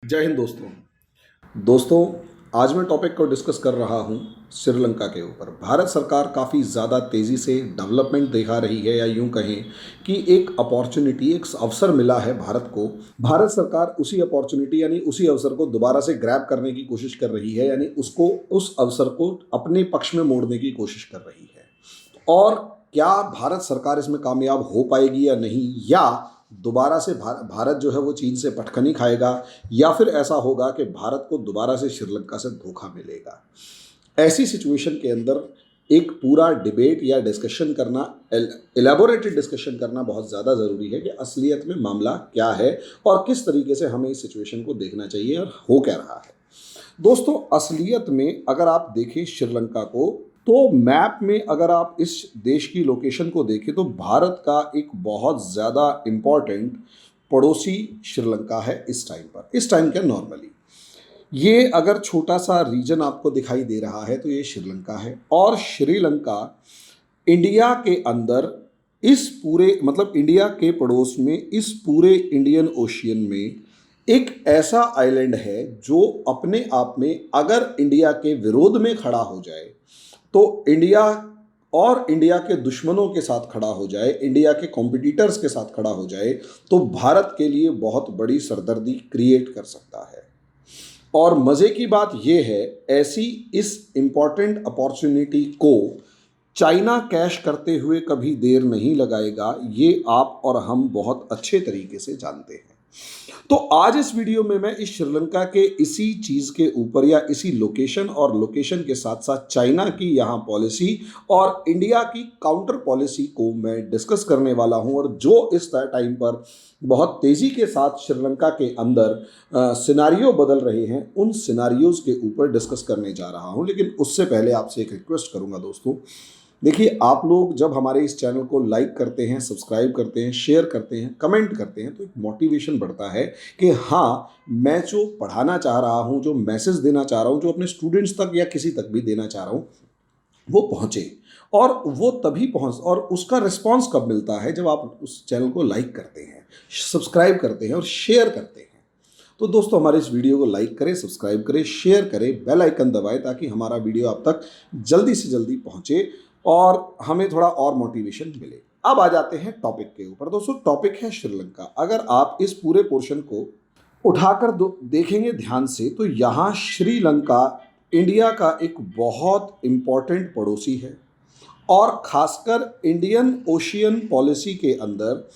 जय हिंद दोस्तों। दोस्तों, आज मैं टॉपिक को डिस्कस कर रहा हूं श्रीलंका के ऊपर। भारत सरकार काफ़ी ज़्यादा तेज़ी से डेवलपमेंट दिखा रही है, या यूं कहें कि एक अपॉर्चुनिटी, एक अवसर मिला है भारत को। भारत सरकार उसी अपॉर्चुनिटी यानी उसी अवसर को दोबारा से ग्रैब करने की कोशिश कर रही है, यानी उसको, उस अवसर को अपने पक्ष में मोड़ने की कोशिश कर रही है। और क्या भारत सरकार इसमें कामयाब हो पाएगी या नहीं, या दोबारा से भारत जो है वो चीन से पटखनी खाएगा, या फिर ऐसा होगा कि भारत को दोबारा से श्रीलंका से धोखा मिलेगा। ऐसी सिचुएशन के अंदर एक पूरा डिबेट या डिस्कशन करना, एलेबोरेटेड डिस्कशन करना बहुत ज़्यादा ज़रूरी है कि असलियत में मामला क्या है और किस तरीके से हमें इस सिचुएशन को देखना चाहिए और हो क्या रहा है। दोस्तों, असलियत में अगर आप देखें श्रीलंका को, तो मैप में अगर आप इस देश की लोकेशन को देखें तो भारत का एक बहुत ज़्यादा इम्पॉर्टेंट पड़ोसी श्रीलंका है इस टाइम पर। इस टाइम क्या, नॉर्मली ये अगर छोटा सा रीजन आपको दिखाई दे रहा है तो ये श्रीलंका है। और श्रीलंका इंडिया के अंदर, इस पूरे मतलब इंडिया के पड़ोस में, इस पूरे इंडियन ओशियन में एक ऐसा आइलैंड है जो अपने आप में अगर इंडिया के विरोध में खड़ा हो जाए, तो इंडिया और इंडिया के दुश्मनों के साथ खड़ा हो जाए, इंडिया के कॉम्पिटिटर्स के साथ खड़ा हो जाए, तो भारत के लिए बहुत बड़ी सरदर्दी क्रिएट कर सकता है। और मज़े की बात यह है, ऐसी इस इम्पॉर्टेंट अपॉर्चुनिटी को चाइना कैश करते हुए कभी देर नहीं लगाएगा, ये आप और हम बहुत अच्छे तरीके से जानते हैं। तो आज इस वीडियो में मैं इस श्रीलंका के इसी चीज़ के ऊपर, या इसी लोकेशन और लोकेशन के साथ साथ चाइना की यहाँ पॉलिसी और इंडिया की काउंटर पॉलिसी को मैं डिस्कस करने वाला हूँ, और जो इस टाइम पर बहुत तेज़ी के साथ श्रीलंका के अंदर सिनारियो बदल रहे हैं, उन सिनारियोज़ के ऊपर डिस्कस करने जा रहा हूँ। लेकिन उससे पहले आपसे एक रिक्वेस्ट करूँगा दोस्तों। देखिए, आप लोग जब हमारे इस चैनल को लाइक करते हैं, सब्सक्राइब करते हैं, शेयर करते हैं, कमेंट करते हैं, तो एक मोटिवेशन बढ़ता है कि हाँ, मैं जो पढ़ाना चाह रहा हूँ, जो मैसेज देना चाह रहा हूँ, जो अपने स्टूडेंट्स तक या किसी तक भी देना चाह रहा हूँ, वो पहुँचे। और वो तभी पहुँच, और उसका रिस्पॉन्स कब मिलता है, जब आप उस चैनल को लाइक करते हैं, सब्सक्राइब करते हैं और शेयर करते हैं। तो दोस्तों, हमारे इस वीडियो को लाइक करें, सब्सक्राइब करें, शेयर करें, बेल आइकन दबाएं, ताकि हमारा वीडियो आप तक जल्दी से जल्दी पहुँचे और हमें थोड़ा और मोटिवेशन मिले। अब आ जाते हैं टॉपिक के ऊपर। दोस्तों, टॉपिक है श्रीलंका। अगर आप इस पूरे पोर्शन को उठाकर देखेंगे ध्यान से, तो यहाँ श्रीलंका इंडिया का एक बहुत इम्पॉर्टेंट पड़ोसी है। और खासकर इंडियन ओशियन पॉलिसी के अंदर,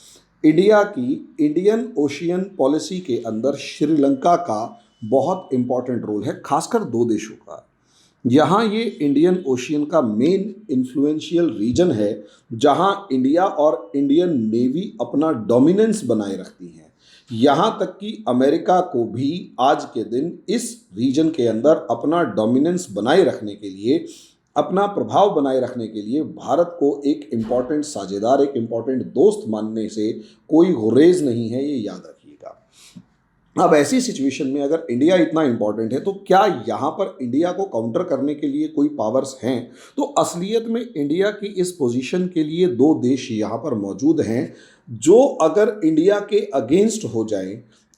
इंडियन ओशियन पॉलिसी के अंदर श्रीलंका का बहुत इम्पॉर्टेंट रोल है, खासकर दो देशों का। यहाँ ये इंडियन ओशियन का मेन इन्फ्लुएंशियल रीजन है, जहाँ इंडिया और इंडियन नेवी अपना डोमिनेंस बनाए रखती हैं। यहाँ तक कि अमेरिका को भी आज के दिन इस रीजन के अंदर अपना डोमिनेंस बनाए रखने के लिए, अपना प्रभाव बनाए रखने के लिए भारत को एक इम्पॉर्टेंट साझेदार, एक इम्पॉर्टेंट दोस्त मानने से कोई गुरेज नहीं है, ये याद रखिएगा। अब ऐसी सिचुएशन में अगर इंडिया इतना इंपॉर्टेंट है, तो क्या यहाँ पर इंडिया को काउंटर करने के लिए कोई पावर्स हैं? तो असलियत में इंडिया की इस पोजीशन के लिए दो देश यहाँ पर मौजूद हैं, जो अगर इंडिया के अगेंस्ट हो जाए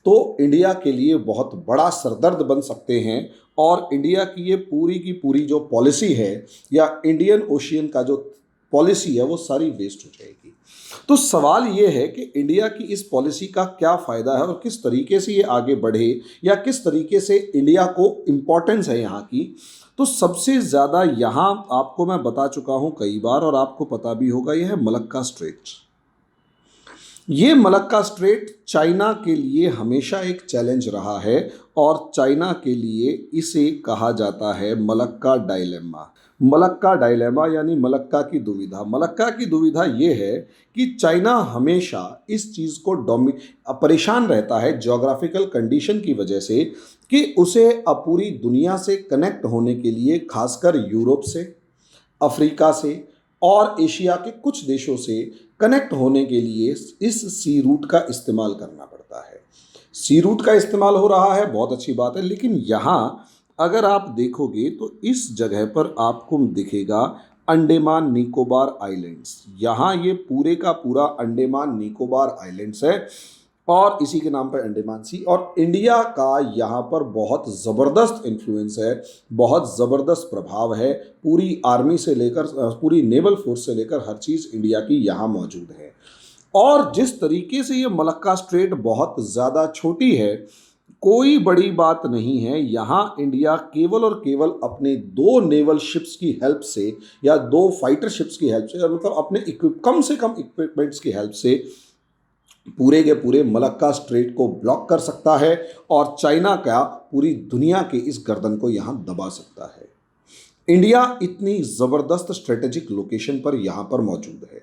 तो इंडिया के लिए बहुत बड़ा सरदर्द बन सकते हैं, और इंडिया की ये पूरी की पूरी जो पॉलिसी है, या इंडियन ओशियन का जो पॉलिसी है, वो सारी वेस्ट हो जाएगी। तो सवाल ये है कि इंडिया की इस पॉलिसी का क्या फ़ायदा है और किस तरीके से ये आगे बढ़े, या किस तरीके से इंडिया को इम्पोर्टेंस है यहाँ की। तो सबसे ज़्यादा यहाँ आपको मैं बता चुका हूँ कई बार, और आपको पता भी होगा, यह है मलक्का स्ट्रेट। ये मलक्का स्ट्रेट चाइना के लिए हमेशा एक चैलेंज रहा है, और चाइना के लिए इसे कहा जाता है मलक्का डायलेमा। मलक्का डायलेमा यानी मलक्का की दुविधा। मलक्का की दुविधा ये है कि चाइना हमेशा इस चीज़ को परेशान रहता है ज्योग्राफिकल कंडीशन की वजह से, कि उसे पूरी दुनिया से कनेक्ट होने के लिए, खासकर यूरोप से, अफ्रीका से और एशिया के कुछ देशों से कनेक्ट होने के लिए इस सी रूट का इस्तेमाल करना पड़ता है। सी रूट का इस्तेमाल हो रहा है, बहुत अच्छी बात है, लेकिन यहाँ अगर आप देखोगे तो इस जगह पर आपको दिखेगा अंडमान निकोबार आइलैंड्स। यहाँ ये पूरे का पूरा अंडमान निकोबार आइलैंड्स है, और इसी के नाम पर अंडमान सी। और इंडिया का यहाँ पर बहुत ज़बरदस्त इन्फ्लुएंस है, बहुत ज़बरदस्त प्रभाव है। पूरी आर्मी से लेकर पूरी नेवल फोर्स से लेकर हर चीज़ इंडिया की यहाँ मौजूद है। और जिस तरीके से ये मलक्का स्ट्रेट बहुत ज़्यादा छोटी है, कोई बड़ी बात नहीं है। यहाँ इंडिया केवल और केवल अपने दो नेवल शिप्स की हेल्प से या दो फाइटर शिप्स की हेल्प से, या मतलब अपने कम से कम इक्विपमेंट्स की हेल्प से पूरे के पूरे मलक्का स्ट्रेट को ब्लॉक कर सकता है और चाइना का पूरी दुनिया के इस गर्दन को यहाँ दबा सकता है। इंडिया इतनी ज़बरदस्त स्ट्रेटेजिक लोकेशन पर यहाँ पर मौजूद है।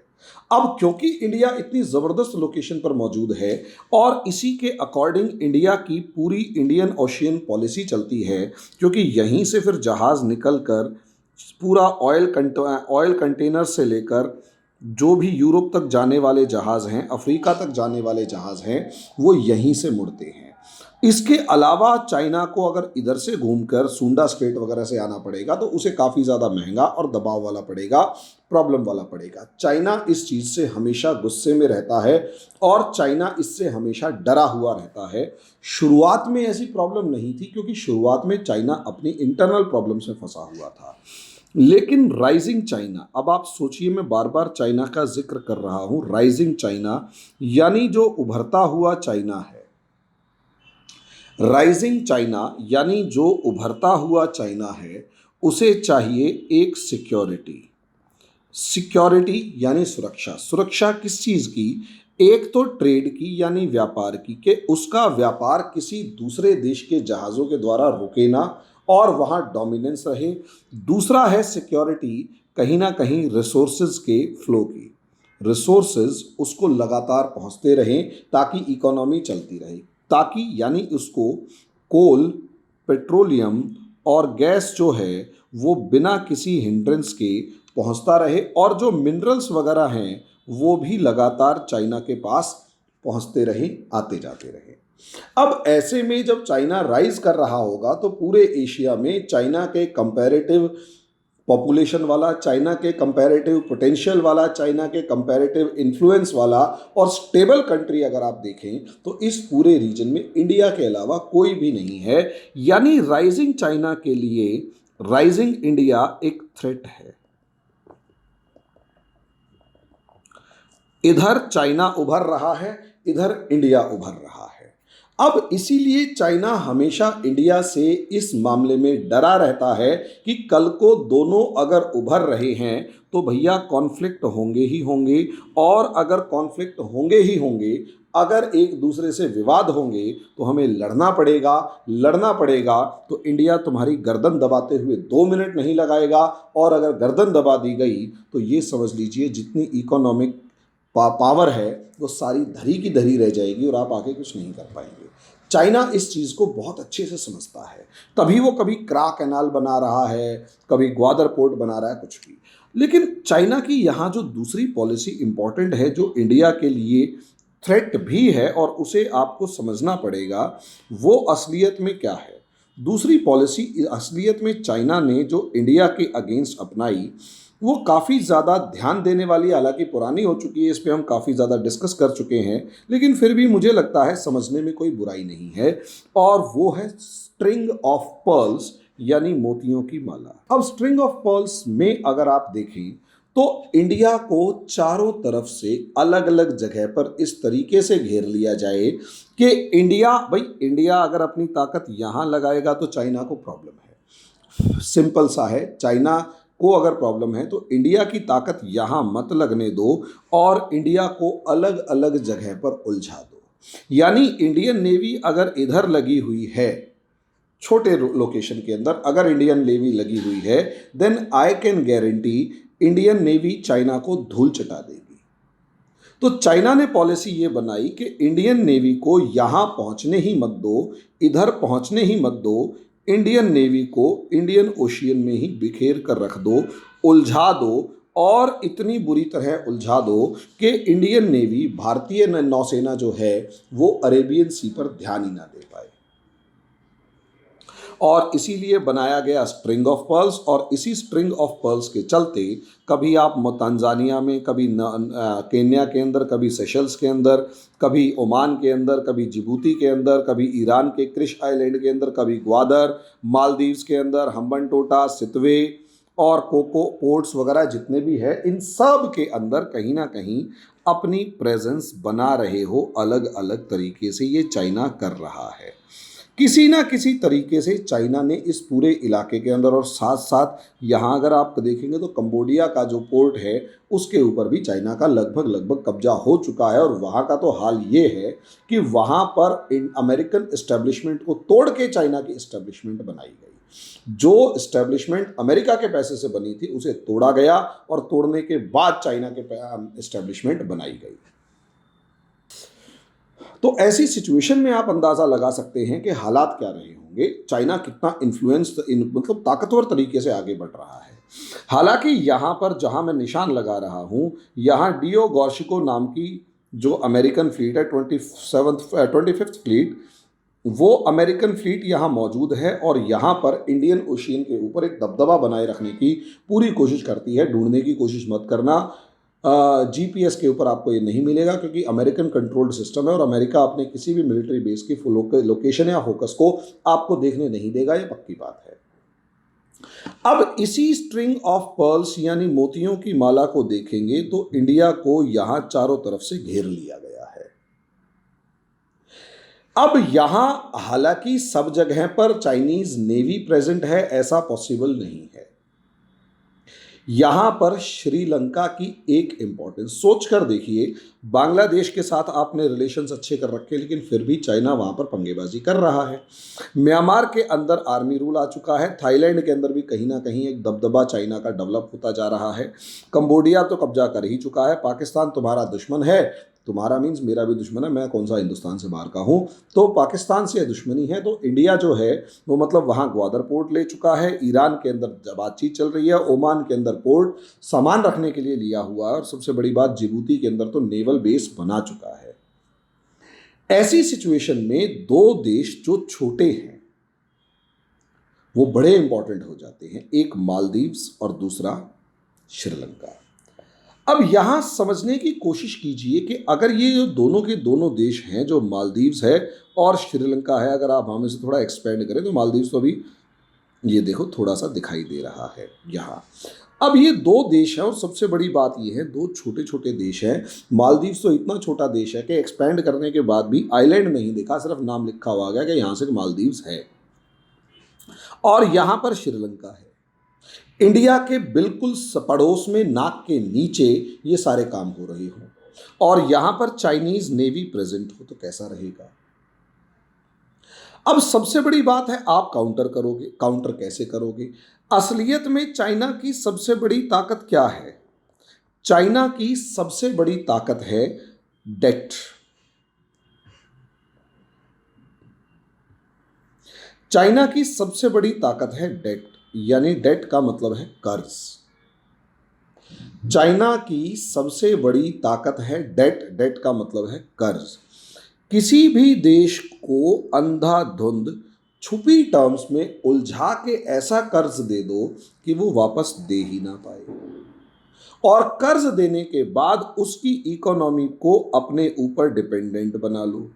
अब क्योंकि इंडिया इतनी ज़बरदस्त लोकेशन पर मौजूद है और इसी के अकॉर्डिंग इंडिया की पूरी इंडियन ओशियन पॉलिसी चलती है, क्योंकि यहीं से फिर जहाज़ निकल कर पूरा ऑयल कंटेनर से लेकर जो भी यूरोप तक जाने वाले जहाज़ हैं, अफ्रीका तक जाने वाले जहाज़ हैं, वो यहीं से मुड़ते हैं। इसके अलावा चाइना को अगर इधर से घूमकर सुंडा स्ट्रेट वगैरह से आना पड़ेगा तो उसे काफ़ी ज़्यादा महंगा और दबाव वाला पड़ेगा, प्रॉब्लम वाला पड़ेगा। चाइना इस चीज़ से हमेशा गुस्से में रहता है और चाइना इससे हमेशा डरा हुआ रहता है। शुरुआत में ऐसी प्रॉब्लम नहीं थी, क्योंकि शुरुआत में चाइना अपनी इंटरनल प्रॉब्लम से फंसा हुआ था। लेकिन राइजिंग चाइना, अब आप सोचिए, मैं बार बार चाइना का जिक्र कर रहा हूँ, राइजिंग चाइना यानी जो उभरता हुआ चाइना है। राइजिंग चाइना यानी जो उभरता हुआ चाइना है, उसे चाहिए एक सिक्योरिटी। सिक्योरिटी यानी सुरक्षा। सुरक्षा किस चीज़ की? एक तो ट्रेड की यानी व्यापार की, कि उसका व्यापार किसी दूसरे देश के जहाज़ों के द्वारा रुके ना और वहाँ डोमिनेंस रहे। दूसरा है सिक्योरिटी कहीं ना कहीं रिसोर्सेज के फ्लो की। रिसोर्सेज उसको लगातार पहुँचते रहें ताकि इकोनॉमी चलती रहे, ताकि यानी उसको कोल, पेट्रोलियम और गैस जो है वो बिना किसी हिंड्रेंस के पहुंचता रहे, और जो मिनरल्स वगैरह हैं वो भी लगातार चाइना के पास पहुंचते रहे, आते जाते रहे। अब ऐसे में जब चाइना राइज कर रहा होगा तो पूरे एशिया में चाइना के कंपैरेटिव पॉपुलेशन वाला, चाइना के कंपैरेटिव पोटेंशियल वाला, चाइना के कंपैरेटिव इन्फ्लुएंस वाला और स्टेबल कंट्री अगर आप देखें तो इस पूरे रीजन में इंडिया के अलावा कोई भी नहीं है। यानी राइजिंग चाइना के लिए राइजिंग इंडिया एक थ्रेट है। इधर चाइना उभर रहा है, इधर इंडिया उभर रहा है। अब इसीलिए चाइना हमेशा इंडिया से इस मामले में डरा रहता है कि कल को दोनों अगर उभर रहे हैं तो भैया कॉन्फ्लिक्ट होंगे ही होंगे, और अगर कॉन्फ्लिक्ट होंगे ही होंगे, अगर एक दूसरे से विवाद होंगे तो हमें लड़ना पड़ेगा। लड़ना पड़ेगा तो इंडिया तुम्हारी गर्दन दबाते हुए 2 मिनट नहीं लगाएगा, और अगर गर्दन दबा दी गई तो ये समझ लीजिए जितनी इकोनॉमिक पावर है वो सारी धरी की धरी रह जाएगी और आप आगे कुछ नहीं कर पाएंगे। चाइना इस चीज़ को बहुत अच्छे से समझता है, तभी वो कभी क्रा कैनाल बना रहा है, कभी ग्वादर पोर्ट बना रहा है, कुछ भी। लेकिन चाइना की यहाँ जो दूसरी पॉलिसी इंपॉर्टेंट है, जो इंडिया के लिए थ्रेट भी है और उसे आपको समझना पड़ेगा, वो असलियत में क्या है। दूसरी पॉलिसी असलियत में चाइना ने जो इंडिया के अगेंस्ट अपनाई वो काफ़ी ज़्यादा ध्यान देने वाली, हालांकि पुरानी हो चुकी है, इस पे हम काफ़ी ज़्यादा डिस्कस कर चुके हैं, लेकिन फिर भी मुझे लगता है समझने में कोई बुराई नहीं है, और वो है स्ट्रिंग ऑफ पर्ल्स यानी मोतियों की माला। अब स्ट्रिंग ऑफ पर्ल्स में अगर आप देखें तो इंडिया को चारों तरफ से अलग अलग जगह पर इस तरीके से घेर लिया जाए कि इंडिया अगर अपनी ताकत यहाँ लगाएगा तो चाइना को प्रॉब्लम है। सिंपल सा है, चाइना को अगर प्रॉब्लम है तो इंडिया की ताकत यहाँ मत लगने दो और इंडिया को अलग अलग जगह पर उलझा दो। यानी इंडियन नेवी अगर इधर लगी हुई है, छोटे लोकेशन के अंदर अगर इंडियन नेवी लगी हुई है, then I can guarantee Indian navy China को धूल चटा देगी। तो चाइना ने पॉलिसी ये बनाई कि इंडियन नेवी को यहाँ पहुँचने ही मत दो, इधर पहुँचने ही मत दो, इंडियन नेवी को इंडियन ओशियन में ही बिखेर कर रख दो, उलझा दो, और इतनी बुरी तरह उलझा दो कि इंडियन नेवी, भारतीय नौसेना जो है वो अरेबियन सी पर ध्यान ही ना दे पाए। और इसीलिए बनाया गया स्ट्रिंग ऑफ पर्ल्स, और इसी स्ट्रिंग ऑफ पर्ल्स के चलते कभी आप तंजानिया में, कभी केन्या के अंदर, कभी सेशल्स के अंदर, कभी ओमान के अंदर, कभी जिबूती के अंदर, कभी ईरान के क्रिश आइलैंड के अंदर, कभी ग्वादर, मालदीव्स के अंदर हम्बनटोटा, सितवे और कोको पोर्ट्स वगैरह जितने भी हैं, इन सब के अंदर कहीं ना कहीं अपनी प्रेजेंस बना रहे हो अलग अलग तरीके से। ये चाइना कर रहा है किसी ना किसी तरीके से। चाइना ने इस पूरे इलाके के अंदर, और साथ साथ यहाँ अगर आप देखेंगे तो कंबोडिया का जो पोर्ट है उसके ऊपर भी चाइना का लगभग लगभग कब्जा हो चुका है। और वहाँ का तो हाल ये है कि वहाँ पर अमेरिकन इस्टेब्लिशमेंट को तोड़ के चाइना की इस्टेब्लिशमेंट बनाई गई। जो इस्टेब्लिशमेंट अमेरिका के पैसे से बनी थी उसे तोड़ा गया, और तोड़ने के बाद चाइना के इस्टेब्लिशमेंट बनाई गई। तो ऐसी सिचुएशन में आप अंदाजा लगा सकते हैं कि हालात क्या रहे होंगे, चाइना कितना इन्फ्लुएंस मतलब ताकतवर तरीके से आगे बढ़ रहा है। हालांकि यहाँ पर जहाँ मैं निशान लगा रहा हूँ, यहाँ डियो गॉर्शिको नाम की जो अमेरिकन फ्लीट है, 25th फ्लीट, वो अमेरिकन फ्लीट यहाँ मौजूद है और यहाँ पर इंडियन ओशियन के ऊपर एक दबदबा बनाए रखने की पूरी कोशिश करती है। ढूंढने की कोशिश मत करना, जीपीएस के ऊपर आपको ये नहीं मिलेगा, क्योंकि अमेरिकन कंट्रोल्ड सिस्टम है और अमेरिका अपने किसी भी मिलिट्री बेस की लोकेशन या फोकस को आपको देखने नहीं देगा, ये पक्की बात है। अब इसी स्ट्रिंग ऑफ पर्ल्स यानी मोतियों की माला को देखेंगे तो इंडिया को यहां चारों तरफ से घेर लिया गया है। अब यहां हालांकि सब जगह पर चाइनीज नेवी प्रेजेंट है, ऐसा पॉसिबल नहीं है। यहां पर श्रीलंका की एक इंपॉर्टेंस सोच कर देखिए, बांग्लादेश के साथ आपने रिलेशंस अच्छे कर रखे, लेकिन फिर भी चाइना वहां पर पंगेबाजी कर रहा है। म्यांमार के अंदर आर्मी रूल आ चुका है। थाईलैंड के अंदर भी कहीं ना कहीं एक दबदबा चाइना का डेवलप होता जा रहा है। कंबोडिया तो कब्जा कर ही चुका है। पाकिस्तान तुम्हारा दुश्मन है, तुम्हारा मीन्स मेरा भी दुश्मन है, मैं कौन सा हिंदुस्तान से बाहर का हूँ, तो पाकिस्तान से दुश्मनी है। तो इंडिया जो है वो मतलब वहाँ ग्वादर पोर्ट ले चुका है, ईरान के अंदर बातचीत चल रही है, ओमान के अंदर पोर्ट सामान रखने के लिए लिया हुआ है, और सबसे बड़ी बात जिबूती के अंदर तो नेवल बेस बना चुका है। ऐसी सिचुएशन में दो देश जो छोटे हैं वो बड़े इंपॉर्टेंट हो जाते हैं, एक मालदीव्स और दूसरा श्रीलंका। अब यहां समझने की कोशिश कीजिए कि अगर ये जो दोनों के दोनों देश हैं, जो मालदीव्स है और श्रीलंका है, अगर आप हमें से थोड़ा एक्सपेंड करें तो मालदीव्स तो अभी ये देखो थोड़ा सा दिखाई दे रहा है यहाँ। अब ये दो देश हैं और सबसे बड़ी बात ये है, दो छोटे छोटे देश हैं। मालदीव्स तो इतना छोटा देश है कि एक्सपेंड करने के बाद भी आइलैंड नहीं दिखा, सिर्फ नाम लिखा हुआ गया कि यहाँ से मालदीव्स है, और यहाँ पर श्रीलंका है। इंडिया के बिल्कुल पड़ोस में, नाक के नीचे ये सारे काम हो रहे हो, और यहां पर चाइनीज नेवी प्रेजेंट हो, तो कैसा रहेगा। अब सबसे बड़ी बात है, आप काउंटर करोगे, काउंटर कैसे करोगे। असलियत में चाइना की सबसे बड़ी ताकत क्या है? चाइना की सबसे बड़ी ताकत है डेट। चाइना की सबसे बड़ी ताकत है डेट, यानी डेट का मतलब है कर्ज। चाइना की सबसे बड़ी ताकत है डेट, डेट का मतलब है कर्ज। किसी भी देश को अंधाधुंध छुपी टर्म्स में उलझा के ऐसा कर्ज दे दो कि वो वापस दे ही ना पाए, और कर्ज देने के बाद उसकी इकोनॉमी को अपने ऊपर डिपेंडेंट बना लो,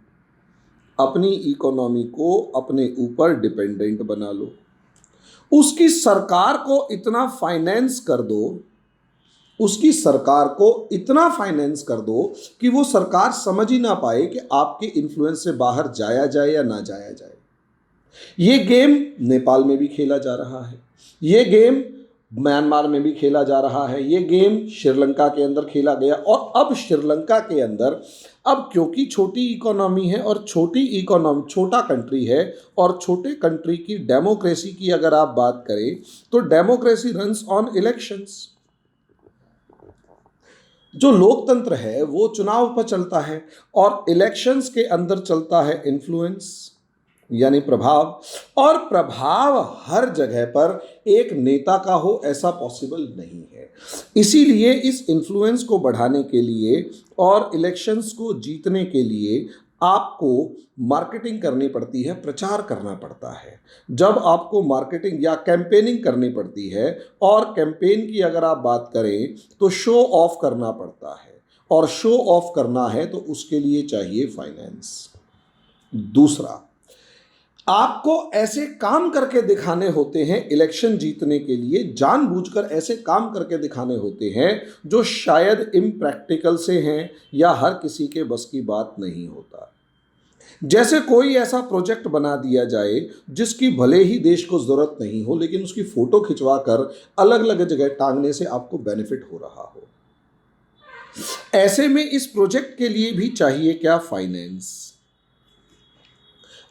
अपनी इकोनॉमी को अपने ऊपर डिपेंडेंट बना लो। उसकी सरकार को इतना फाइनेंस कर दो, उसकी सरकार को इतना फाइनेंस कर दो कि वो सरकार समझ ही ना पाए कि आपके इन्फ्लुएंस से बाहर जाया जाए या ना जाया जाए। ये गेम नेपाल में भी खेला जा रहा है, ये गेम म्यांमार में भी खेला जा रहा है, ये गेम श्रीलंका के अंदर खेला गया, और अब श्रीलंका के अंदर अब क्योंकि छोटी इकोनॉमी है और छोटी इकोनॉमी, छोटा कंट्री है, और छोटे कंट्री की डेमोक्रेसी की अगर आप बात करें तो डेमोक्रेसी रन्स ऑन इलेक्शंस। जो लोकतंत्र है वो चुनाव पर चलता है, और इलेक्शंस के अंदर चलता है इन्फ्लुएंस यानी प्रभाव, और प्रभाव हर जगह पर एक नेता का हो ऐसा पॉसिबल नहीं है। इसीलिए इस इन्फ्लुएंस को बढ़ाने के लिए और इलेक्शंस को जीतने के लिए आपको मार्केटिंग करनी पड़ती है, प्रचार करना पड़ता है। जब आपको मार्केटिंग या कैंपेनिंग करनी पड़ती है, और कैंपेन की अगर आप बात करें तो शो ऑफ करना पड़ता है, और शो ऑफ करना है तो उसके लिए चाहिए फाइनेंस। दूसरा, आपको ऐसे काम करके दिखाने होते हैं इलेक्शन जीतने के लिए, जानबूझकर ऐसे काम करके दिखाने होते हैं जो शायद इम्प्रैक्टिकल से हैं या हर किसी के बस की बात नहीं होता। जैसे कोई ऐसा प्रोजेक्ट बना दिया जाए जिसकी भले ही देश को जरूरत नहीं हो, लेकिन उसकी फोटो खिंचवा कर अलग अलग जगह टांगने से आपको बेनिफिट हो रहा हो। ऐसे में इस प्रोजेक्ट के लिए भी चाहिए क्या? फाइनेंस।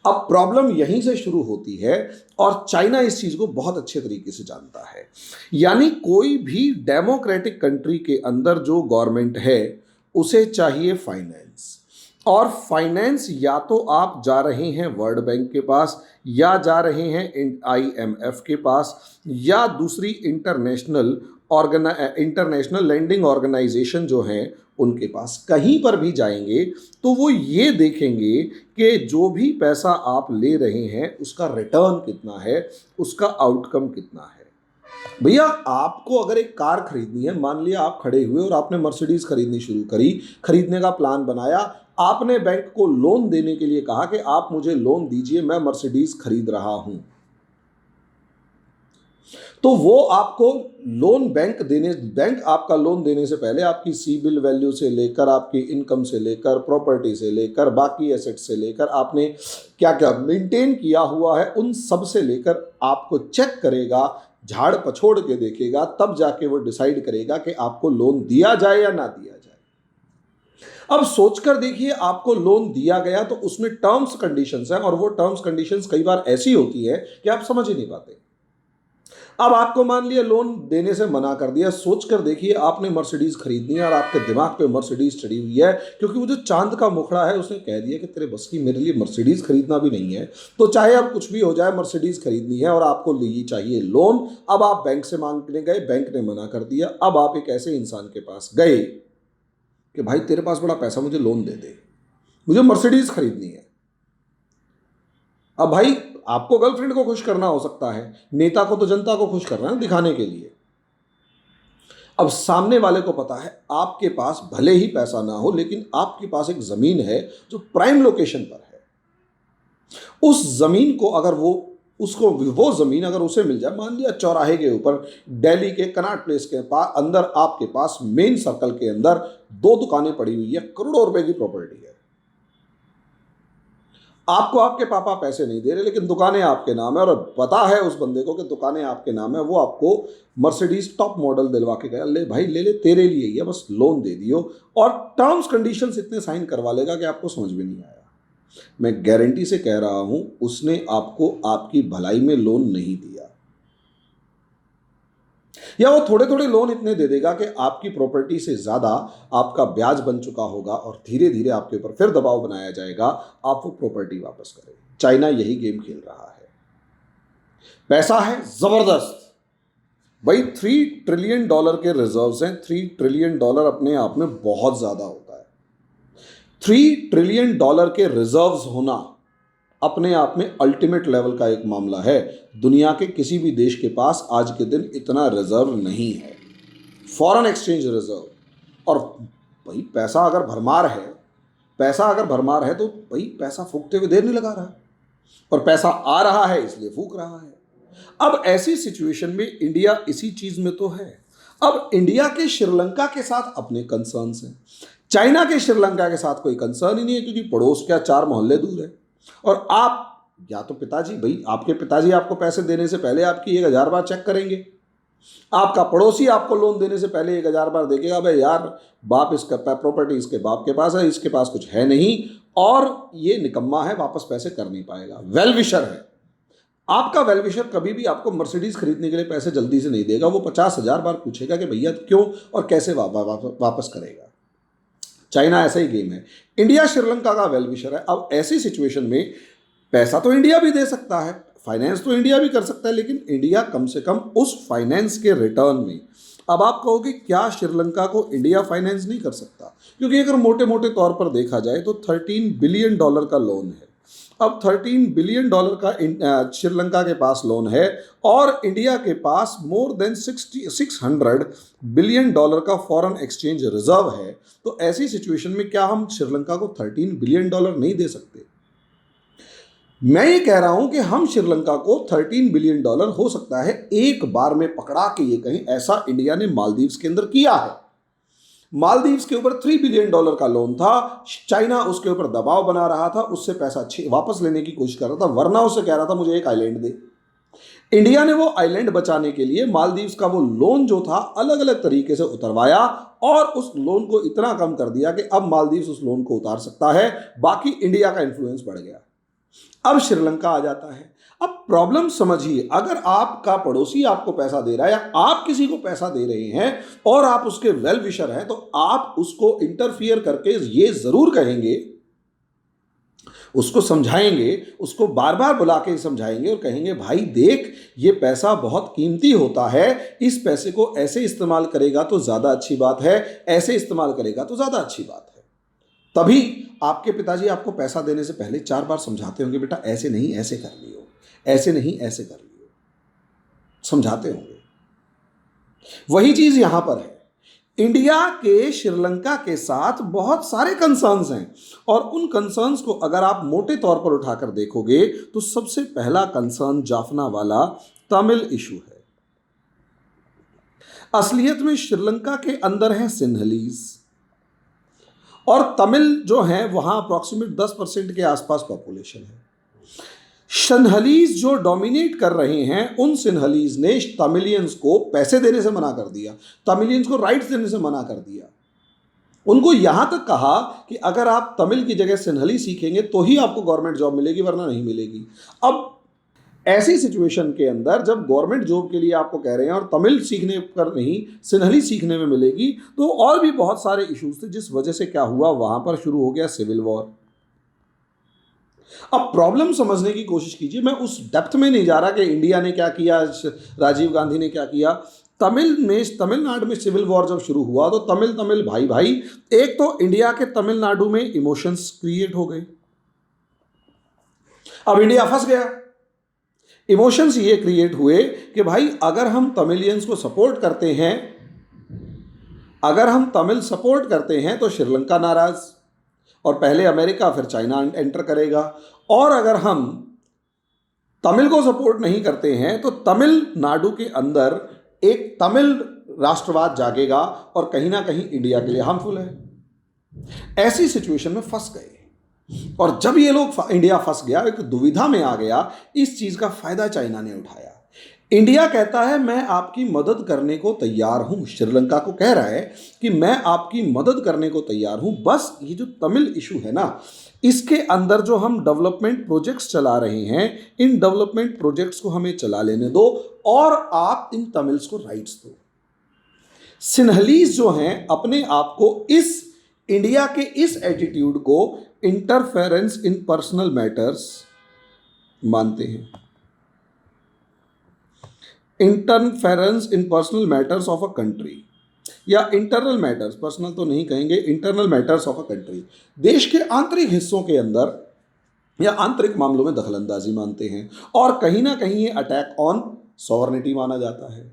अब प्रॉब्लम यहीं से शुरू होती है, और चाइना इस चीज को बहुत अच्छे तरीके से जानता है। यानी कोई भी डेमोक्रेटिक कंट्री के अंदर जो गवर्नमेंट है उसे चाहिए फाइनेंस। और फाइनेंस या तो आप जा रहे हैं वर्ल्ड बैंक के पास, या जा रहे हैं IMF के पास, या दूसरी इंटरनेशनल लैंडिंग ऑर्गेनाइजेशन जो हैं उनके पास। कहीं पर भी जाएंगे तो वो ये देखेंगे कि जो भी पैसा आप ले रहे हैं उसका रिटर्न कितना है, उसका आउटकम कितना है। भैया, आपको अगर एक कार खरीदनी है, मान लिया आप खड़े हुए और आपने मर्सिडीज खरीदनी शुरू करी, खरीदने का प्लान बनाया, आपने बैंक को लोन देने के लिए कहा कि आप मुझे लोन दीजिए, मैं मर्सिडीज खरीद रहा हूं, तो वो आपको बैंक आपका लोन देने से पहले आपकी सिबिल वैल्यू से लेकर, आपकी इनकम से लेकर, प्रॉपर्टी से लेकर, बाकी एसेट से लेकर, आपने क्या क्या मेंटेन किया हुआ है उन सब से लेकर आपको चेक करेगा, झाड़ पछोड़ के देखेगा, तब जाके वो डिसाइड करेगा कि आपको लोन दिया जाए या ना दिया जाए। अब सोचकर देखिए, आपको लोन दिया गया तो उसमें टर्म्स कंडीशंस हैं, और वो टर्म्स कंडीशंस कई बार ऐसी होती है कि आप समझ ही नहीं पाते। अब आपको मान लिया लोन देने से मना कर दिया, सोचकर देखिए आपने मर्सिडीज खरीदनी है और आपके दिमाग पे मर्सिडीज चढ़ी हुई है, क्योंकि वो जो चांद का मुखड़ा है उसने कह दिया कि तेरे बस की मेरे लिए मर्सिडीज खरीदना भी नहीं है, तो चाहे अब कुछ भी हो जाए मर्सिडीज खरीदनी है और आपको ली चाहिए लोन। अब आप बैंक से मांगने गए, बैंक ने मना कर दिया। अब आप एक ऐसे इंसान के पास गए कि भाई तेरे पास बड़ा पैसा, मुझे लोन दे दे, मुझे मर्सिडीज खरीदनी है। अब भाई, आपको गर्लफ्रेंड को खुश करना हो सकता है, नेता को तो जनता को खुश करना है दिखाने के लिए। अब सामने वाले को पता है आपके पास भले ही पैसा ना हो, लेकिन आपके पास एक जमीन है जो प्राइम लोकेशन पर है। उस जमीन को अगर वो जमीन अगर उसे मिल जाए, मान लिया चौराहे के ऊपर दिल्ली के कनॉट प्लेस के पास अंदर आपके पास मेन सर्कल के अंदर 2 दुकानें पड़ी हुई है, करोड़ों रुपए की प्रॉपर्टी है। आपको आपके पापा पैसे नहीं दे रहे, लेकिन दुकानें आपके नाम है, और पता है उस बंदे को कि दुकानें आपके नाम है। वो आपको मर्सिडीज टॉप मॉडल दिलवा के गया, ले भाई ले ले, तेरे लिए ही है, बस लोन दे दियो, और टर्म्स कंडीशंस इतने साइन करवा लेगा कि आपको समझ में नहीं आया। मैं गारंटी से कह रहा हूं, उसने आपको आपकी भलाई में लोन नहीं दिया, या वो थोड़े थोड़े लोन इतने दे देगा कि आपकी प्रॉपर्टी से ज्यादा आपका ब्याज बन चुका होगा, और धीरे धीरे आपके ऊपर फिर दबाव बनाया जाएगा, आप वो प्रॉपर्टी वापस करें। चाइना यही गेम खेल रहा है। पैसा है जबरदस्त भाई, $3 ट्रिलियन के रिजर्व्स हैं। $3 ट्रिलियन अपने आप में बहुत ज्यादा होता है। $3 ट्रिलियन के रिजर्व्स होना अपने आप में अल्टीमेट लेवल का एक मामला है। दुनिया के किसी भी देश के पास आज के दिन इतना रिजर्व नहीं है, फॉरेन एक्सचेंज रिजर्व। और भाई पैसा अगर भरमार है तो भाई पैसा फूकते हुए देर नहीं लगा रहा, और पैसा आ रहा है इसलिए फूक रहा है। अब ऐसी सिचुएशन में इंडिया इसी चीज में तो है। अब इंडिया के श्रीलंका के साथ अपने कंसर्न्स हैं, चाइना के श्रीलंका के साथ कोई कंसर्न ही नहीं है, क्योंकि पड़ोस क्या 4 मोहल्ले दूर है। और आप या तो पिताजी, भाई आपके पिताजी आपको पैसे देने से पहले आपकी 1000 बार चेक करेंगे, आपका पड़ोसी आपको लोन देने से पहले 1000 बार देखेगा, भाई यार बाप इसका प्रॉपर्टी इसके बाप के पास है, इसके पास कुछ है नहीं, और ये निकम्मा है, वापस पैसे कर नहीं पाएगा। वेल विशर है आपका, वेल विशर कभी भी आपको मर्सिडीज खरीदने के लिए पैसे जल्दी से नहीं देगा। वो 50,000 बार पूछेगा कि भैया क्यों और कैसे वापस करेगा। चाइना ऐसा ही गेम है। इंडिया श्रीलंका का वेल विशर है। अब ऐसी सिचुएशन में पैसा तो इंडिया भी दे सकता है, फाइनेंस तो इंडिया भी कर सकता है, लेकिन इंडिया कम से कम उस फाइनेंस के रिटर्न में अब आप कहोगे क्या श्रीलंका को इंडिया फाइनेंस नहीं कर सकता? क्योंकि अगर मोटे मोटे तौर पर देखा जाए तो $13 बिलियन का लोन है। अब $13 बिलियन का श्रीलंका के पास लोन है और इंडिया के पास मोर देन $600 बिलियन का फॉरेन एक्सचेंज रिजर्व है। तो ऐसी सिचुएशन में क्या हम श्रीलंका को $13 बिलियन नहीं दे सकते? मैं ये कह रहा हूं कि हम श्रीलंका को $13 बिलियन हो सकता है एक बार में पकड़ा के ये कहें, ऐसा इंडिया ने मालदीव्स के अंदर किया है। मालदीव्स के ऊपर $3 बिलियन का लोन था, चाइना उसके ऊपर दबाव बना रहा था, उससे पैसा वापस लेने की कोशिश कर रहा था, वरना उससे कह रहा था मुझे एक आइलैंड दे। इंडिया ने वो आइलैंड बचाने के लिए मालदीव्स का वो लोन जो था अलग अलग तरीके से उतरवाया और उस लोन को इतना कम कर दिया कि अब मालदीव्स उस लोन को उतार सकता है, बाकी इंडिया का इन्फ्लुएंस बढ़ गया। अब श्रीलंका आ जाता है। अब प्रॉब्लम समझिए, अगर आपका पड़ोसी आपको पैसा दे रहा है या आप किसी को पैसा दे रहे हैं और आप उसके वेल विशर हैं, तो आप उसको इंटरफियर करके ये जरूर कहेंगे, उसको समझाएंगे, उसको बार बार बुला के समझाएंगे और कहेंगे भाई देख ये पैसा बहुत कीमती होता है, इस पैसे को ऐसे इस्तेमाल करेगा तो ज़्यादा अच्छी बात है, ऐसे इस्तेमाल करेगा तो ज़्यादा अच्छी बात है। तभी आपके पिताजी आपको पैसा देने से पहले 4 बार समझाते होंगे, बेटा ऐसे नहीं ऐसे कर लियो, ऐसे नहीं ऐसे कर लियो, समझाते होंगे। वही चीज़ यहां पर है। इंडिया के श्रीलंका के साथ बहुत सारे कंसर्न्स हैं और उन कंसर्न्स को अगर आप मोटे तौर पर उठाकर देखोगे तो सबसे पहला कंसर्न जाफना वाला तमिल इशू है। असलियत में श्रीलंका के अंदर है सिन्हलीज और तमिल जो है वहां अप्रॉक्सीमेट 10% के आसपास पॉपुलेशन है। सिन्हलीज जो डोमिनेट कर रहे हैं, उन सिन्हलीज ने तमिलियंस को पैसे देने से मना कर दिया, तमिलियंस को राइट्स देने से मना कर दिया। उनको यहां तक कहा कि अगर आप तमिल की जगह सिन्हली सीखेंगे तो ही आपको गवर्नमेंट जॉब मिलेगी, वरना नहीं मिलेगी। अब ऐसी सिचुएशन के अंदर जब गवर्नमेंट जॉब के लिए आपको कह रहे हैं और तमिल सीखने पर नहीं सिन्हली सीखने में मिलेगी, तो और भी बहुत सारे इश्यूज थे, जिस वजह से क्या हुआ वहां पर शुरू हो गया सिविल वॉर। अब प्रॉब्लम समझने की कोशिश कीजिए, मैं उस डेप्थ में नहीं जा रहा कि इंडिया ने क्या किया, राजीव गांधी ने क्या किया। तमिलनाडु में सिविल वॉर जब शुरू हुआ तो तमिल भाई भाई, एक तो इंडिया के तमिलनाडु में इमोशंस क्रिएट हो गए। अब इंडिया फंस गया। इमोशंस ये क्रिएट हुए कि भाई अगर हम तमिलियंस को सपोर्ट करते हैं, अगर हम तमिल सपोर्ट करते हैं तो श्रीलंका नाराज और पहले अमेरिका फिर चाइना एंटर करेगा, और अगर हम तमिल को सपोर्ट नहीं करते हैं तो तमिलनाडु के अंदर एक तमिल राष्ट्रवाद जागेगा और कहीं ना कहीं इंडिया के लिए हार्मफुल है। ऐसी सिचुएशन में फंस गए और जब ये लोग इंडिया फंस गया, एक दुविधा में आ गया, इस चीज का फायदा चाइना ने उठाया। इंडिया कहता है मैं आपकी मदद करने को तैयार हूं, श्रीलंका को कह रहा है कि मैं आपकी मदद करने को तैयार हूं, बस ये जो तमिल इशू है ना, इसके अंदर जो हम डेवलपमेंट प्रोजेक्ट्स चला रहे हैं, इन डेवलपमेंट प्रोजेक्ट्स को हमें चला लेने दो और आप इन तमिल्स को राइट्स दो। सिन्हलीज जो हैं अपने आप को इस इंडिया के इस एटीट्यूड को इंटरफेरेंस इन पर्सनल मैटर्स मानते हैं। Interference in personal matters of a country, या इंटरनल मैटर्स, पर्सनल तो नहीं कहेंगे, internal matters of a country, देश के आंतरिक हिस्सों के अंदर या आंतरिक मामलों में दखलंदाजी मानते हैं। और कहीं ना कहीं ये अटैक ऑन सॉवरेनिटी माना जाता है।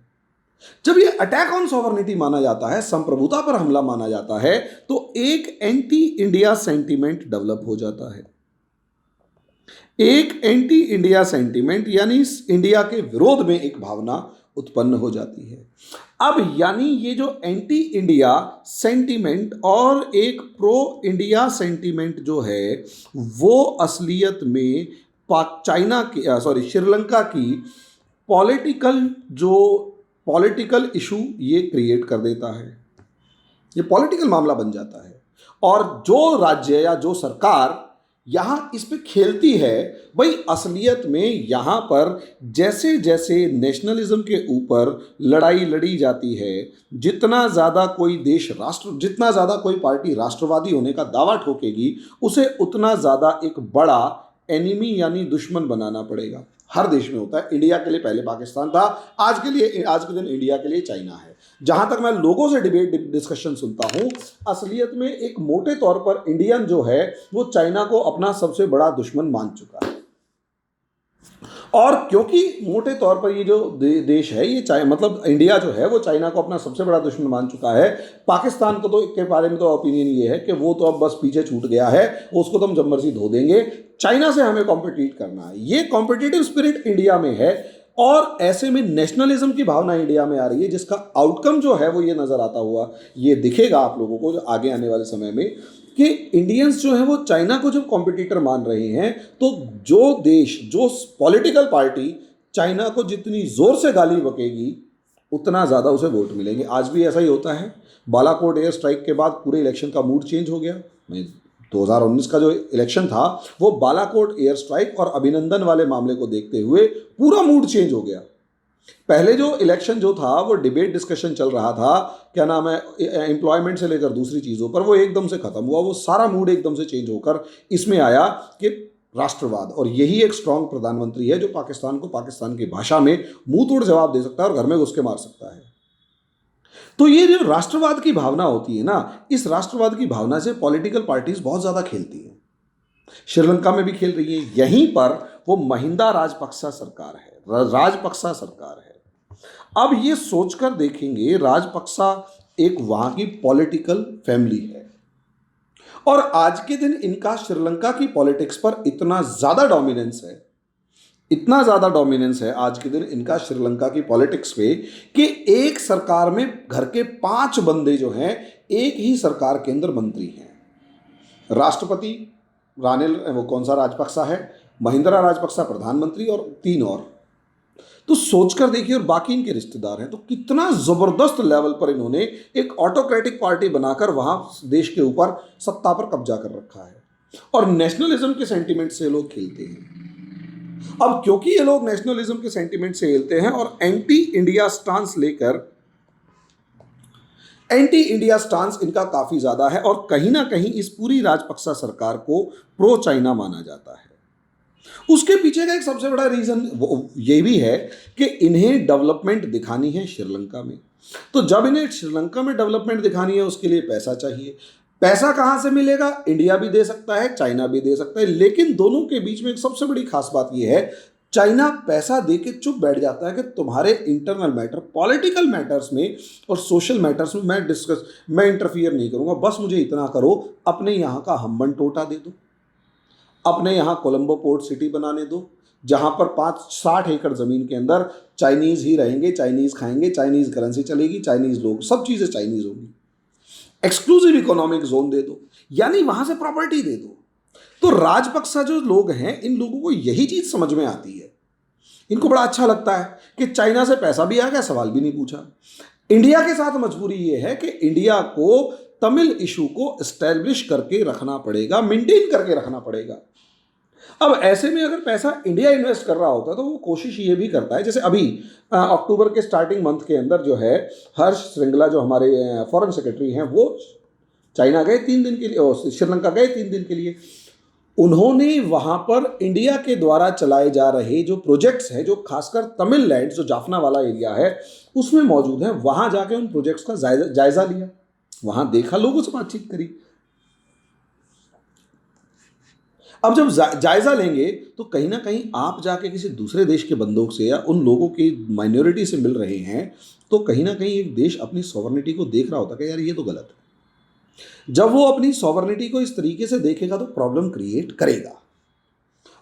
जब ये अटैक ऑन सॉवरेनिटी माना जाता है, संप्रभुता पर हमला माना जाता है, तो एक एंटी इंडिया सेंटीमेंट डेवलप हो जाता है। एक एंटी इंडिया सेंटीमेंट यानी इंडिया के विरोध में एक भावना उत्पन्न हो जाती है। अब यानी ये जो एंटी इंडिया सेंटीमेंट और एक प्रो इंडिया सेंटीमेंट जो है, वो असलियत में श्रीलंका की पॉलिटिकल इशू ये क्रिएट कर देता है। ये पॉलिटिकल मामला बन जाता है और जो राज्य या जो सरकार यहाँ इस पे खेलती है, भाई असलियत में यहाँ पर जैसे जैसे नेशनलिज्म के ऊपर लड़ाई लड़ी जाती है, जितना ज़्यादा कोई जितना ज़्यादा कोई पार्टी राष्ट्रवादी होने का दावा ठोकेगी, उसे उतना ज़्यादा एक बड़ा एनिमी यानी दुश्मन बनाना पड़ेगा। हर देश में होता है। इंडिया के लिए पहले पाकिस्तान था, आज के दिन इंडिया के लिए चाइना है। जहां तक मैं लोगों से डिबेट डिस्कशन सुनता हूं, असलियत में एक मोटे तौर पर इंडियन जो है वो चाइना को अपना सबसे बड़ा दुश्मन मान चुका है। और क्योंकि मोटे तौर पर ये जो देश है, ये मतलब इंडिया जो है वो चाइना को अपना सबसे बड़ा दुश्मन मान चुका है। पाकिस्तान को तो के बारे में तो ओपिनियन ये है कि वो तो अब बस पीछे छूट गया है, उसको तो हम जब मर्जी धो देंगे। चाइना से हमें कॉम्पिटिट करना है, ये कॉम्पिटिटिव स्पिरिट इंडिया में है। और ऐसे में नेशनलिज्म की भावना इंडिया में आ रही है, जिसका आउटकम जो है वो ये नजर आता हुआ ये दिखेगा आप लोगों को जो आगे आने वाले समय में, कि इंडियंस जो है वो चाइना को जब कॉम्पिटिटर मान रहे हैं, तो जो देश, जो पॉलिटिकल पार्टी चाइना को जितनी जोर से गाली बकेगी उतना ज़्यादा उसे वोट मिलेंगे। आज भी ऐसा ही होता है। बालाकोट एयर स्ट्राइक के बाद पूरे इलेक्शन का मूड चेंज हो गया। 2019 का जो इलेक्शन था वो बालाकोट एयर स्ट्राइक और अभिनंदन वाले मामले को देखते हुए पूरा मूड चेंज हो गया। पहले जो इलेक्शन जो था वो डिबेट डिस्कशन चल रहा था, क्या नाम है, एम्प्लॉयमेंट से लेकर दूसरी चीज़ों पर, वो एकदम से खत्म हुआ। वो सारा मूड एकदम से चेंज होकर इसमें आया कि राष्ट्रवाद, और यही एक स्ट्रांग प्रधानमंत्री है जो पाकिस्तान को पाकिस्तान की भाषा में मुंह तोड़ जवाब दे सकता है और घर में घुस के मार सकता है। तो ये जो राष्ट्रवाद की भावना होती है ना, इस राष्ट्रवाद की भावना से पॉलिटिकल पार्टीज बहुत ज़्यादा खेलती हैं। श्रीलंका में भी खेल रही है। यहीं पर वो महिंदा राजपक्सा सरकार है, राजपक्सा सरकार है। अब ये सोचकर देखेंगे, राजपक्सा एक वहां की पॉलिटिकल फैमिली है और आज के दिन इनका श्रीलंका की पॉलिटिक्स पर इतना ज्यादा डोमिनेंस है, इतना ज्यादा डोमिनेंस है आज के दिन इनका श्रीलंका की पॉलिटिक्स पे, कि एक सरकार में घर के 5 बंदे जो हैं एक ही सरकार के अंदर मंत्री हैं। राष्ट्रपति रानिल, वो कौन सा राजपक्सा है, महिंद्रा राजपक्सा प्रधानमंत्री, और 3 और। तो सोचकर देखिए, और बाकी इनके रिश्तेदार हैं। तो कितना जबरदस्त लेवल पर इन्होंने एक ऑटोक्रेटिक पार्टी बनाकर वहां देश के ऊपर सत्ता पर कब्जा कर रखा है। और नेशनलिज्म के सेंटिमेंट से लोग खेलते हैं। अब क्योंकि ये लोग नेशनलिज्म के सेंटिमेंट से खेलते हैं और एंटी इंडिया स्टांस इनका काफी ज्यादा है, और कहीं ना कहीं इस पूरी राजपक्सा सरकार को प्रो चाइना माना जाता है। उसके पीछे का एक सबसे बड़ा रीजन ये भी है कि इन्हें डेवलपमेंट दिखानी है श्रीलंका में। तो जब इन्हें श्रीलंका में डेवलपमेंट दिखानी है, उसके लिए पैसा चाहिए। पैसा कहां से मिलेगा? इंडिया भी दे सकता है, चाइना भी दे सकता है, लेकिन दोनों के बीच में एक सबसे बड़ी खास बात यह है, चाइना पैसा दे के चुप बैठ जाता है कि तुम्हारे इंटरनल मैटर, पॉलिटिकल मैटर्स में और सोशल मैटर्स में मैं इंटरफियर नहीं करूंगा। बस मुझे इतना करो, अपने यहां का हम्बन टोटा दे दो, अपने यहाँ कोलंबो पोर्ट सिटी बनाने दो, जहाँ पर 60 एकड़ ज़मीन के अंदर चाइनीज़ ही रहेंगे, चाइनीज़ खाएंगे, चाइनीज़ करेंसी चलेगी, चाइनीज़ लोग, सब चीज़ें चाइनीज़ होंगी। एक्सक्लूसिव इकोनॉमिक जोन दे दो, यानी वहाँ से प्रॉपर्टी दे दो। तो राजपक्सा जो लोग हैं, इन लोगों को यही चीज़ समझ में आती है। इनको बड़ा अच्छा लगता है कि चाइना से पैसा भी आ गया, सवाल भी नहीं पूछा। इंडिया के साथ मजबूरी ये है कि इंडिया को तमिल इशू को एस्टैब्लिश करके रखना पड़ेगा, मेंटेन करके रखना पड़ेगा। अब ऐसे में अगर पैसा इंडिया इन्वेस्ट कर रहा होता तो वो कोशिश ये भी करता है, जैसे अभी अक्टूबर के स्टार्टिंग मंथ के अंदर जो है, हर्ष श्रृंगला जो हमारे फॉरेन सेक्रेटरी हैं, वो चाइना गए 3 दिन के लिए, श्रीलंका गए 3 दिन के लिए। उन्होंने वहाँ पर इंडिया के द्वारा चलाए जा रहे जो प्रोजेक्ट्स हैं, जो खासकर तमिललैंड, जो जाफना वाला एरिया है उसमें मौजूद हैं, वहाँ जाके उन प्रोजेक्ट्स का जायजा लिया, वहाँ देखा, लोगों से बातचीत करी। अब जब जायजा लेंगे तो कहीं ना कहीं आप जाके किसी दूसरे देश के बंदों से या उन लोगों की माइनॉरिटी से मिल रहे हैं, तो कहीं ना कहीं एक देश अपनी सॉवरेनिटी को देख रहा होता है कि यार ये तो गलत है। जब वो अपनी सॉवरेनिटी को इस तरीके से देखेगा तो प्रॉब्लम क्रिएट करेगा,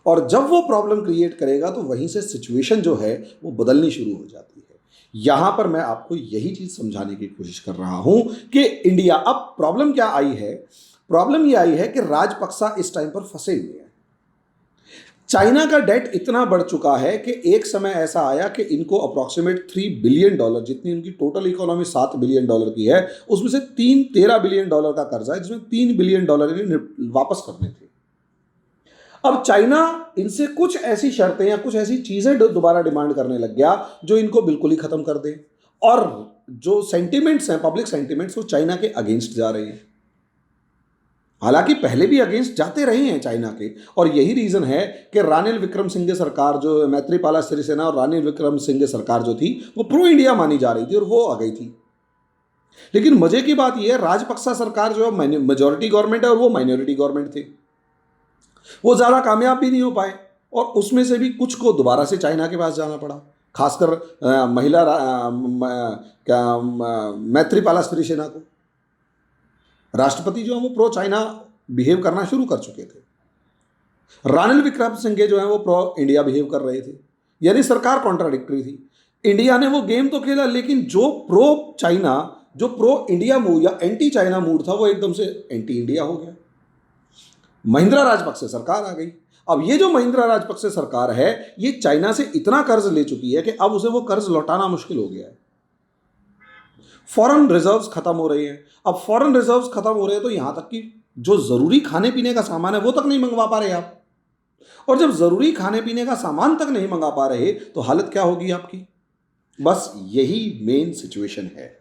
और जब वो प्रॉब्लम क्रिएट करेगा तो वहीं से सिचुएशन जो है वो बदलनी शुरू हो जाती है। यहां पर मैं आपको यही चीज समझाने की कोशिश कर रहा हूं कि इंडिया, अब प्रॉब्लम क्या आई है? प्रॉब्लम ये आई है कि राजपक्सा इस टाइम पर फंसे हुए हैं। चाइना का डेट इतना बढ़ चुका है कि एक समय ऐसा आया कि इनको अप्रॉक्सीमेट $3 बिलियन, जितनी उनकी टोटल इकोनॉमी $7 बिलियन की है, उसमें से 13 बिलियन का कर्जा है, जिसमें $3 बिलियन इन्हें वापस करने थे। अब चाइना इनसे कुछ ऐसी शर्तें या कुछ ऐसी चीजें दोबारा डिमांड करने लग गया जो इनको बिल्कुल ही खत्म कर दे, और जो सेंटिमेंट्स हैं, पब्लिक सेंटिमेंट्स, वो चाइना के अगेंस्ट जा रहे हैं। हालांकि पहले भी अगेंस्ट जाते रहे हैं चाइना के, और यही रीजन है कि रानिल विक्रमसिंघे सरकार जो मैत्रीपाला सिरिसेना और रानिल विक्रमसिंघे सरकार जो थी वो प्रो इंडिया मानी जा रही थी और वो आ गई थी। लेकिन मजे की बात यह है, राजपक्सा सरकार जो है मेजोरिटी गवर्नमेंट है और वो माइनॉरिटी गवर्नमेंट थी, वो ज्यादा कामयाब भी नहीं हो पाए, और उसमें से भी कुछ को दोबारा से चाइना के पास जाना पड़ा, खासकर महिला मैत्रीपाला सिरिसेना को। राष्ट्रपति जो है वो प्रो चाइना बिहेव करना शुरू कर चुके थे, रानिल विक्रमसिंघे जो है वो प्रो इंडिया बिहेव कर रहे थे, यानी सरकार कॉन्ट्राडिक्टरी थी। इंडिया ने वो गेम तो खेला, लेकिन जो प्रो चाइना, जो प्रो इंडिया मूव या एंटी चाइना मूड था वो एकदम से एंटी इंडिया हो गया। महिंद्रा राजपक्से सरकार आ गई। अब ये जो महिंद्रा राजपक्से सरकार है ये चाइना से इतना कर्ज ले चुकी है कि अब उसे वो कर्ज लौटाना मुश्किल हो गया है। फॉरेन रिजर्व्स खत्म हो रही हैं। अब फॉरेन रिजर्व्स खत्म हो रहे हैं तो यहां तक कि जो जरूरी खाने पीने का सामान है वो तक नहीं मंगवा पा रहे आप, और जब जरूरी खाने पीने का सामान तक नहीं मंगा पा रहे तो हालत क्या होगी आपकी। बस यही मेन सिचुएशन है।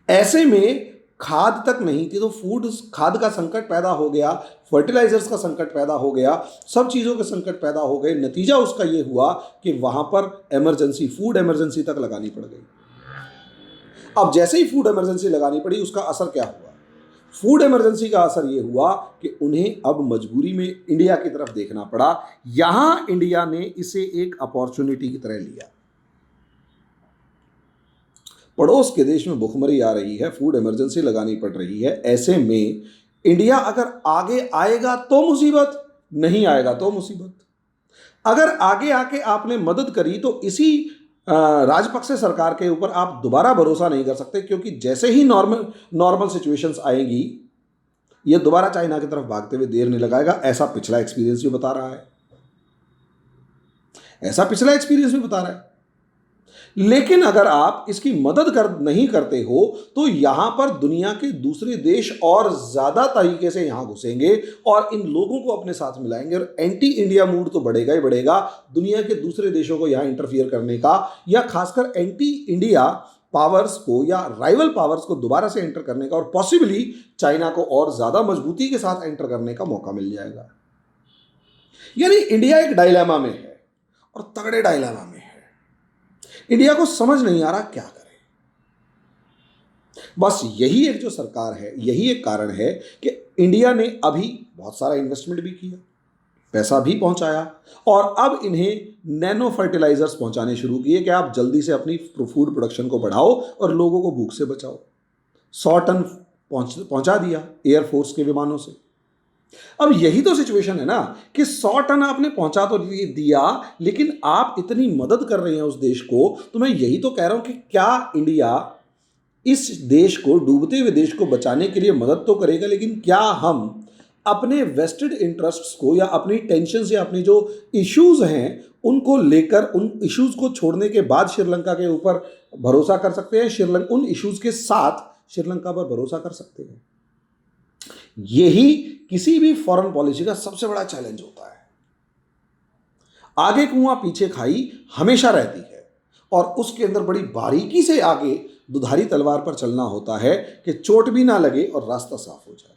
ऐसे में खाद तक नहीं थी तो फूड, खाद का संकट पैदा हो गया, फर्टिलाइजर्स का संकट पैदा हो गया, सब चीज़ों के संकट पैदा हो गए। नतीजा उसका ये हुआ कि वहां पर इमरजेंसी, फूड इमरजेंसी तक लगानी पड़ गई। अब जैसे ही फूड इमरजेंसी लगानी पड़ी उसका असर क्या हुआ। फूड इमरजेंसी का असर यह हुआ कि उन्हें अब मजबूरी में इंडिया की तरफ देखना पड़ा। यहां इंडिया ने इसे एक अपॉर्चुनिटी की तरह लिया। पड़ोस के देश में भुखमरी आ रही है, फूड इमरजेंसी लगानी पड़ रही है, ऐसे में इंडिया अगर आगे आएगा तो मुसीबत, नहीं आएगा तो मुसीबत। अगर आगे आके आपने मदद करी तो इसी राजपक्से सरकार के ऊपर आप दोबारा भरोसा नहीं कर सकते, क्योंकि जैसे ही नॉर्मल सिचुएशंस आएंगी ये दोबारा चाइना की तरफ भागते हुए देर नहीं लगाएगा। ऐसा पिछला एक्सपीरियंस भी बता रहा है, ऐसा पिछला एक्सपीरियंस भी बता रहा है। लेकिन अगर आप इसकी मदद नहीं करते हो तो यहां पर दुनिया के दूसरे देश और ज्यादा तरीके से यहां घुसेंगे और इन लोगों को अपने साथ मिलाएंगे, और एंटी इंडिया मूड तो बढ़ेगा ही बढ़ेगा। दुनिया के दूसरे देशों को यहां इंटरफियर करने का, या खासकर एंटी इंडिया पावर्स को या राइवल पावर्स को दोबारा से एंटर करने का, और पॉसिबली चाइना को और ज्यादा मजबूती के साथ एंटर करने का मौका मिल जाएगा। यानी इंडिया एक डायलेमा में है, और तगड़े डायलेमा में है। इंडिया को समझ नहीं आ रहा क्या करे। बस यही एक जो सरकार है, यही एक कारण है कि इंडिया ने अभी बहुत सारा इन्वेस्टमेंट भी किया, पैसा भी पहुंचाया, और अब इन्हें नैनो फर्टिलाइजर्स पहुंचाने शुरू किए कि आप जल्दी से अपनी फूड प्रोडक्शन को बढ़ाओ और लोगों को भूख से बचाओ। 100 टन पहुंचा दिया एयरफोर्स के विमानों से। अब यही तो सिचुएशन है ना कि 100 टन आपने पहुंचा तो दिया, लेकिन आप इतनी मदद कर रहे हैं उस देश को, तो मैं यही तो कह रहा हूं कि क्या इंडिया इस देश को, डूबते हुए देश को बचाने के लिए मदद तो करेगा, लेकिन क्या हम अपने वेस्टेड इंटरेस्ट्स को या अपनी टेंशन या अपने जो इश्यूज हैं उनको लेकर, उन इश्यूज को छोड़ने के बाद श्रीलंका के ऊपर भरोसा कर सकते हैं, श्रीलंका उन इश्यूज के साथ श्रीलंका पर भरोसा कर सकते हैं। यही किसी भी फॉरेन पॉलिसी का सबसे बड़ा चैलेंज होता है। आगे कुआं पीछे खाई हमेशा रहती है, और उसके अंदर बड़ी बारीकी से आगे दुधारी तलवार पर चलना होता है कि चोट भी ना लगे और रास्ता साफ हो जाए।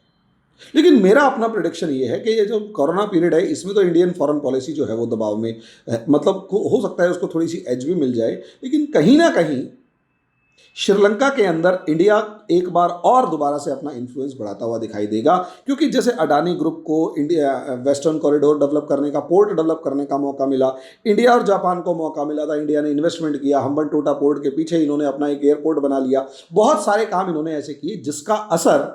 लेकिन मेरा अपना प्रेडिक्शन ये है कि ये जो कोरोना पीरियड है इसमें तो इंडियन फॉरेन पॉलिसी जो है वो दबाव में, मतलब हो सकता है उसको थोड़ी सी एज भी मिल जाए, लेकिन कहीं ना कहीं श्रीलंका के अंदर इंडिया एक बार और दोबारा से अपना इन्फ्लुएंस बढ़ाता हुआ दिखाई देगा। क्योंकि जैसे अडानी ग्रुप को इंडिया वेस्टर्न कॉरिडोर डेवलप करने का, पोर्ट डेवलप करने का मौका मिला, इंडिया और जापान को मौका मिला था, इंडिया ने इन्वेस्टमेंट किया, हम्बनटोटा पोर्ट के पीछे इन्होंने अपना एक एयरपोर्ट बना लिया, बहुत सारे काम इन्होंने ऐसे किए जिसका असर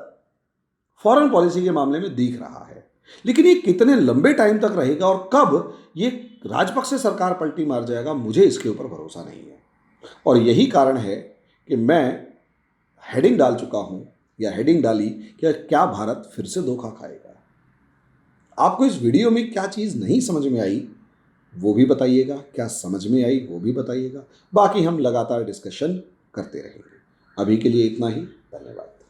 फॉरेन पॉलिसी के मामले में दिख रहा है। लेकिन ये कितने लंबे टाइम तक रहेगा और कब ये राजपक्से सरकार पलटी मार जाएगा, मुझे इसके ऊपर भरोसा नहीं है। और यही कारण है कि मैं हेडिंग डाल चुका हूं, या हेडिंग डाली कि क्या भारत फिर से धोखा खाएगा। आपको इस वीडियो में क्या चीज़ नहीं समझ में आई वो भी बताइएगा, क्या समझ में आई वो भी बताइएगा। बाकी हम लगातार डिस्कशन करते रहेंगे। अभी के लिए इतना ही, धन्यवाद।